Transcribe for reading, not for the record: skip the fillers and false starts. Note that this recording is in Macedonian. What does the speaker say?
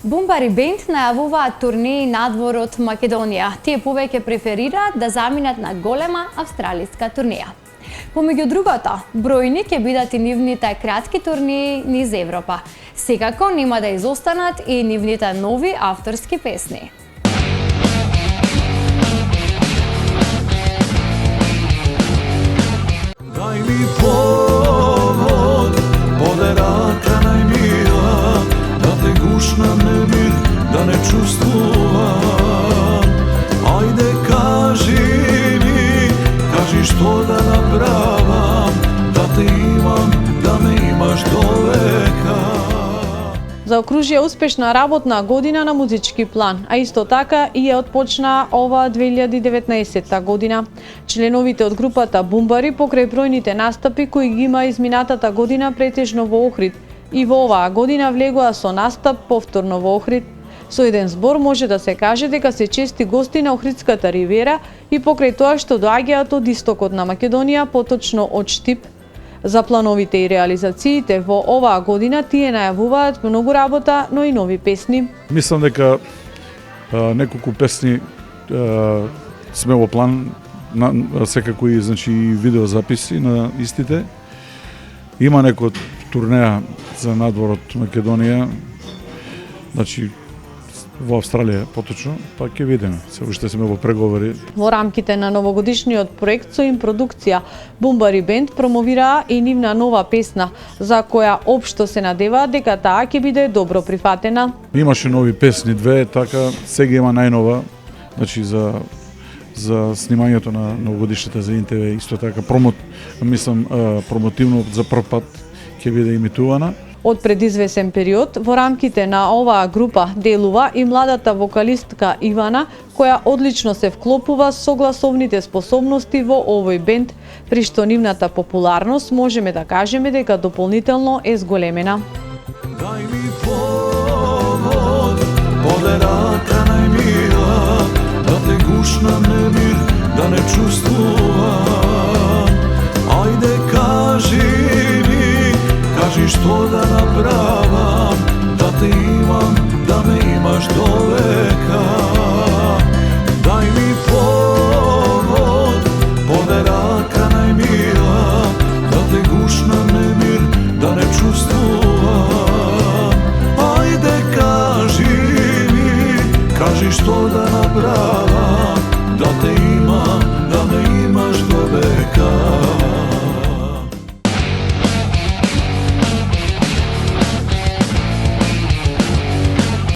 Бумбари Бенд најавуваат турнеи надвор од Македонија. Тие повеќе преферираат да заминат на голема австралиска турнеја. Помеѓу другото, бројни ќе бидат и нивните кратки турнеи низ Европа. Секако нема да изостанат и нивните нови авторски песни. Дај ми повод, поде рака најмила, да те гушнам немир, да не чувствувам. Ајде кажи ми, кажи што да направам, да те имам, да ме имаш до века. Заокружија успешна работна година на музички план, а исто така и ја отпочна ова 2019 година. Членовите од групата Бумбари покрај бројните настапи кои ги има изминатата година претежно во Охрид и во оваа година влегоа со настап повторно во Охрид. Со еден збор може да се каже дека се чести гости на Охридската ривера и покрај тоа што доаѓаат од истокот на Македонија, поточно од Штип. За плановите и реализациите во оваа година тие најавуваат многу работа, но и нови песни. Мислам дека неколку песни сме во план, секако и значи видеозаписи на истите. Има некој турнеја за надвор од Македонија, значи во Австралија поточно, па ќе видиме. Се уште сме во преговори. Во рамките на новогодишниот проект со им продукција, Бумбари Бенд промовираа и нивна нова песна, за која општо се надеваат дека таа ќе биде добро прифатена. Имаше нови песни, две, така сега има најнова, значи за снимањето на новогодишната за НТВ, исто така промотивно за прв пат ќе биде имитувана. Од предизвесен период, во рамките на оваа група делува и младата вокалистка Ивана, која одлично се вклопува со гласовните способности во овој бенд, при што нивната популарност можеме да кажеме дека дополнително е зголемена. Дај ми повод, поде рака најмила, да те гушнам немир, да не чувствувам.